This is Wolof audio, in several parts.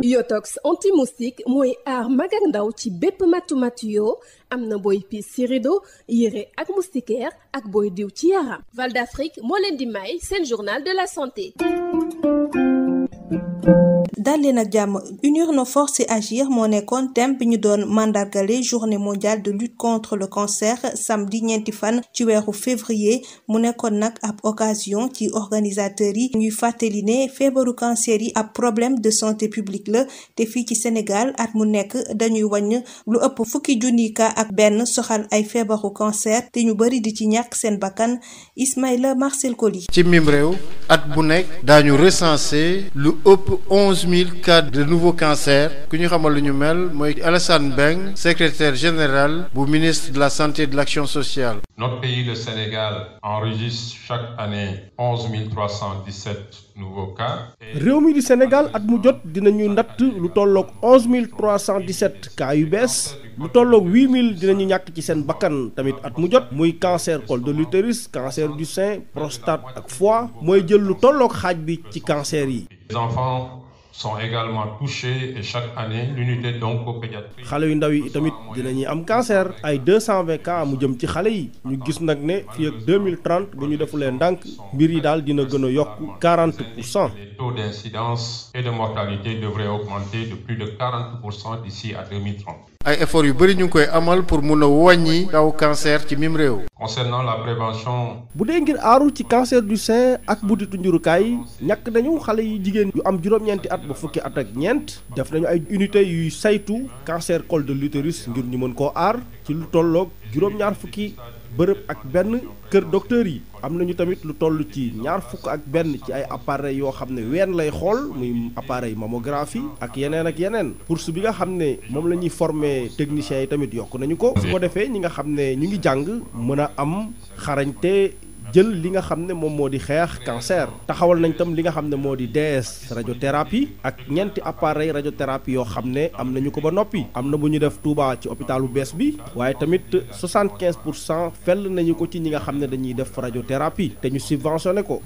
Yotox anti-moustique mooy aar mag ak ndaw ci bépp matu-matu yoo am na booy piis ci rido yére ak moustiquaire ak booy diw ci yaram. Val d'Afrique moo leen di may seen journal de la santé. dal leen ak jàmm unir nos forces et agir moo nekkoon thème bi ñu doon mandargale journée mondiale de lutte contre le cancer samedi ñeenti fan ci weeru février mu nekkoon nag ab occasion ci organisateurs yi ñuy fàttali ne feebaru cancer yi ab problème de santé publique la te fii ci Sénégal at mu nekk dañuy wàññ lu ëpp fukki junni cas ak benn soxal ay feebaru cancer te ñu bari di ci ñàkk seen bakkan. Ismaïla Marcel Koli. ci mim réew at bu nekk daañu recenser lu ëpp 11 000 cas de nouveau cancer ku ñu xamal lu ñu mel mooy Alassane Beng, secrétaire général bu ministre de la santé et de l'action sociale. Notre pays, le Sénégal, enregistre chaque année 11 317 nouveaux cas. réew mi di Sénégal at mu jot dinañu natt lu tolloog 11 317 cas yu bees lu tolloog 8000 dinañu ñàkk ci seen bakkan tamit at mu jot muy cancer col de l'utérus, cancer du sein, prostate ak foie mooy jël lu tolloog xaaj bi ci cancer yi. Les enfants sont également touchés et chaque année l'unité d'oncopédiatrie. xale yu ndaw yi tamit dinañuy am cancer ay 220 cas mu jëm ci xale yi ñu gis nag ne fii ak 2030 bu ñu defulee ndànk mbir yi daal dina gën a yokk 40%. Les taux d'incidence et de mortalité devraient augmenter de plus de 40% d'ici à 2030. ay efforts yu bari ñu ngi koy amal pour mun a wàññi kaw cancer ci mim réew. Concernant la prévention. bu dee ngir aaru ci cancer du sein ak butitu njurukaay ñàkk nañu xale yi jigéen yu am juróom-ñeenti at ba fukki at ak ñeent def nañu ay unité yuy saytu cancer col de l'utérus ngir ñu mën koo aar ci lu tolloog juróom-ñaar fukki bërëb ak benn kër docteur yi. am nañu tamit lu toll ci ñaar fukk ak benn ci ay appareil yoo xam ne ween lay xool muy appareil mammographie ak yeneen bourse bi nga xam ne moom la ñuy former techniciens yi tamit yokk nañu ko su ko defee ñi nga xam ne ñu ngi jàng mën a am xarañte jël li nga xam ne moom moo di xeex cancer. taxawal nañ tam li nga xam ne moo di DS radiothérapie ak ñeenti appareil radiothérapie yoo xam ne am nañu ko ba noppi am na bu ñu def Touba ci hôpital bu bees bi waaye tamit 75% fell nañu ko ci ñi nga xam ne dañuy def radiothérapie te ñu subventionné ko.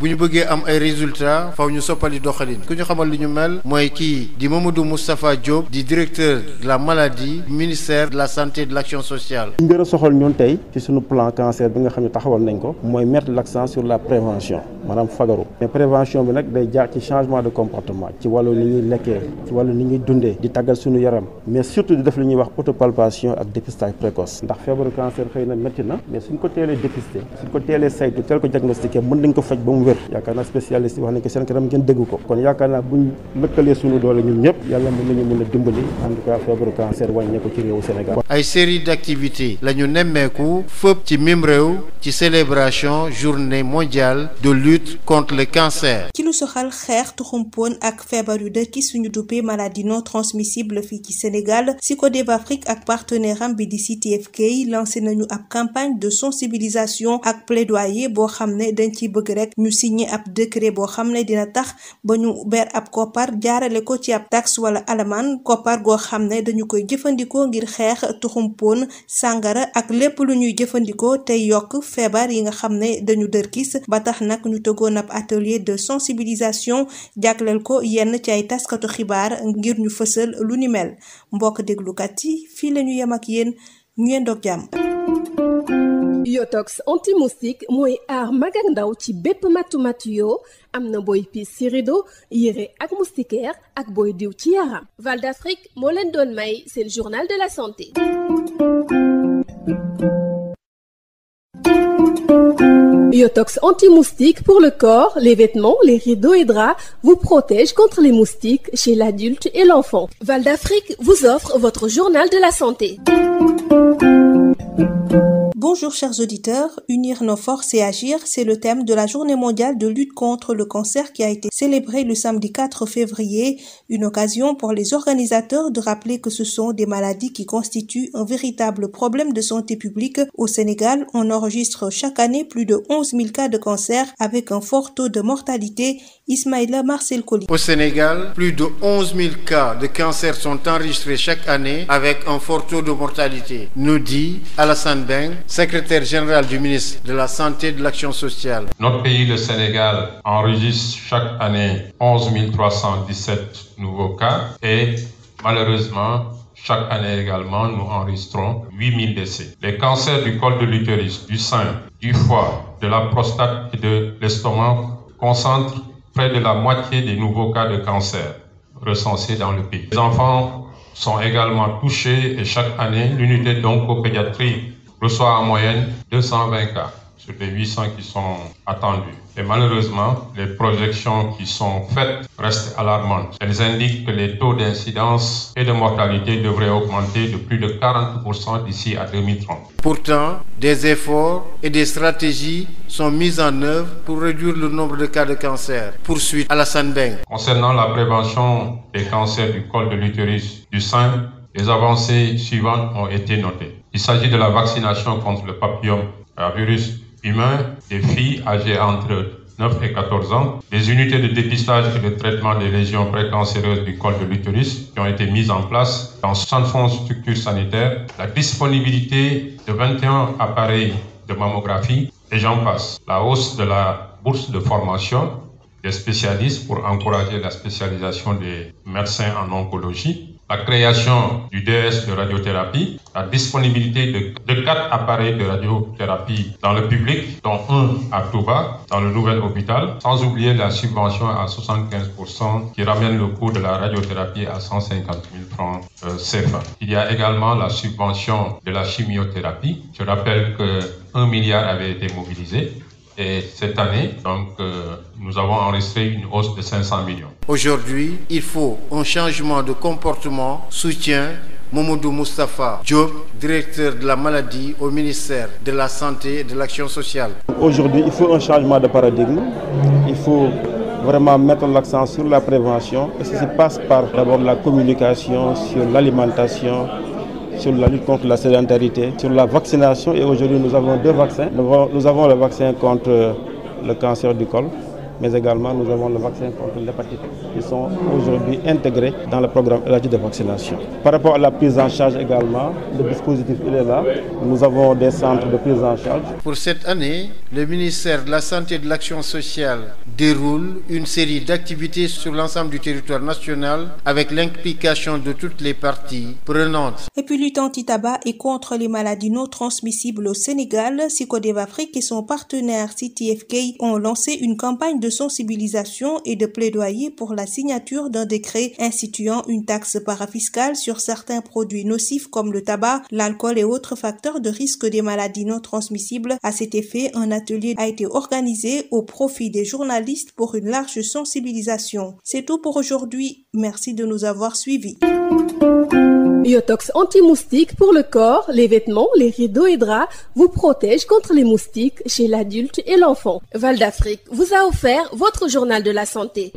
bu ñu bëggee am ay résultats faw ñu soppali doxalin ku ñu xamal li ñu mel mooy kii di Mamadou Moustapha Diop di directeur de la maladie ministère de la santé et de l'action sociale. li gën a soxal ñun tey ci suñu plan cancer bi nga xam ne taxawal nañ ko mooy mettre l'accent sur la prévention maanaam fagaru mais prévention bi nag day jaar ci changement de comportement ci wàllu ni ñuy lekkee ci wàllu ni ñuy dundee di tàggal suñu yaram mais surtout di def li ñuy wax autopalpation ak dépistage précoce ndax feebaru cancer xëy na métti na mais suñ ko teelee dépister suñ ko teelee saytu teel ko diagnostiqué mën nañ ko faj ba mu wér yaakaar naa spécialiste yi wax nañ ko seen kanam ngeen dégg ko kon yaakaar naa buñ lëkkalee suñu doole ñun ñëpp yàlla mën a dimbali en tout cas feebaru cancer wàññee ko ci réewu Sénégal. ay série d'activités la ñu nemmeeku fépp ci mim réew ci célébration journée mondiale de lutte contre le cancer. ci lu soxal xeex tuxumpoon ak feebar yu dëkki suñu duppee maladie non transmissible fii ci Sénégal Psychodev Afrique ak partenaire am bi di CTFK lancé nañu ab campagne de sensibilisation ak plaidoyer boo xam ne dañ ciy bëgg rek ñu signer ab décret boo xam ne dina tax ba ñu ber ab koppar jaarale ko ci ab taxe wala alamaan koppar goo xam ne dañu koy jëfandikoo ngir xeex tuxumpoon sàngara ak lépp lu ñuy jëfandikoo tey yokk feebar yi nga xam ne dañu dërkis ba tax nag ñu tëggoon ab atelier de sensibilisation jagleel ko yenn ci ay taskatu xibaar ngir ñu fësal lu ni mel mbokk déglukat yi fii la ñu yem ak yéen ñu yendoog jàmm. Yotox anti-moustique mooy aar mag ak ndaw ci bépp matu-matu yoo am na booy piis ci rido yére ak moustiquaire ak booy diw ci yaram. Val d'Afrique moo leen doon may seen journal de la santé. Yotox anti-moustique pour le corps, les vêtements, les rideaux et draps vous protège contre les moustiques chez l'adulte et l'enfant. Val d'Afrique vous offre votre journal de la santé. Bonjour chers auditeurs, unir nos forces et agir, c'est le thème de la journée mondiale de lutte contre le cancer qui a été célébrée le samedi 4 février, une occasion pour les organisateurs de rappeler que ce sont des maladies qui constituent un véritable problème de santé publique. Au Sénégal, on enregistre chaque année plus de 11 000 cas de cancer avec un fort taux de mortalité Ismaïla Marcel Colli. Au Sénégal, plus de 11 000 cas de cancer sont enregistrés chaque année avec un fort taux de mortalité, nous dit Alassane Beng, secrétaire général du ministre de la Santé et de l'Action sociale. Notre pays, le Sénégal, enregistre chaque année 11 317 nouveaux cas et malheureusement, chaque année également, nous enregistrons 8 000 décès. Les cancers du col de l'utérus, du sein, du foie, de la prostate et de l'estomac concentrent près de la moitié des nouveaux cas de cancer recensés dans le pays. Les enfants sont également touchés et chaque année, l'unité d'oncopédiatrie reçoit en moyenne 220 cas sur les 800 qui sont attendus. Et malheureusement, les projections qui sont faites restent alarmantes. Elles indiquent que les taux d'incidence et de mortalité devraient augmenter de plus de 40% d'ici à 2030. Pourtant, des efforts et des stratégies sont mis en œuvre pour réduire le nombre de cas de cancer. Poursuite Alassane Beng. Concernant la prévention des cancers du col de l'utérus, du sein, les avancées suivantes ont été notées. Il s'agit de la vaccination contre le papillomavirus humain des filles âgées entre 9 et 14 ans, des unités de dépistage et de traitement des lésions précancéreuses du col de l'utérus qui ont été mises en place dans 61 structures sanitaires, la disponibilité de 21 appareils de mammographie et j'en passe. La hausse de la bourse de formation des spécialistes pour encourager la spécialisation des médecins en oncologie, la création du DS de radiothérapie, la disponibilité de 4 appareils de radiothérapie dans le public, dont 1 à Touba, dans le nouvel hôpital, sans oublier la subvention à 75% qui ramène le coût de la radiothérapie à 150 000 francs CFA. Il y a également la subvention de la chimiothérapie. Je rappelle que 1 milliard avait été mobilisé. Et cette année, nous avons enregistré une hausse de 500 millions. Aujourd'hui, il faut un changement de comportement, soutient Mamadou Moustapha Diop, directeur de la maladie au ministère de la Santé et de l'Action sociale. Aujourd'hui, il faut un changement de paradigme. Il faut vraiment mettre l'accent sur la prévention. Et ça se passe par d'abord la communication sur l'alimentation, sur la lutte contre la sédentarité, sur la vaccination. Et aujourd'hui, nous avons 2 vaccins. Nous avons le vaccin contre le cancer du col, mais également nous avons le vaccin contre l'hépatite qui sont aujourd'hui intégrés dans le programme élargi de vaccination. Par rapport à la prise en charge également, le dispositif il est là. Nous avons des centres de prise en charge. Pour cette année, le ministère de la Santé et de l'Action sociale déroule une série d'activités sur l'ensemble du territoire national avec l'implication de toutes les parties prenantes. Et puis lutte anti-tabac et contre les maladies non transmissibles au Sénégal, Sycodev Afrique et son partenaire CTFK ont lancé une campagne de sensibilisation et de plaidoyer pour la signature d'un décret instituant une taxe parafiscale sur certains produits nocifs comme le tabac, l'alcool et autres facteurs de risque des maladies non transmissibles. À cet effet, un atelier a été organisé au profit des journalistes pour une large sensibilisation. C'est tout pour aujourd'hui. Merci de nous avoir suivis. Biotox anti-moustique pour le corps, les vêtements, les rideaux et draps vous protège contre les moustiques chez l'adulte et l'enfant. Val d'Afrique vous a offert votre journal de la santé.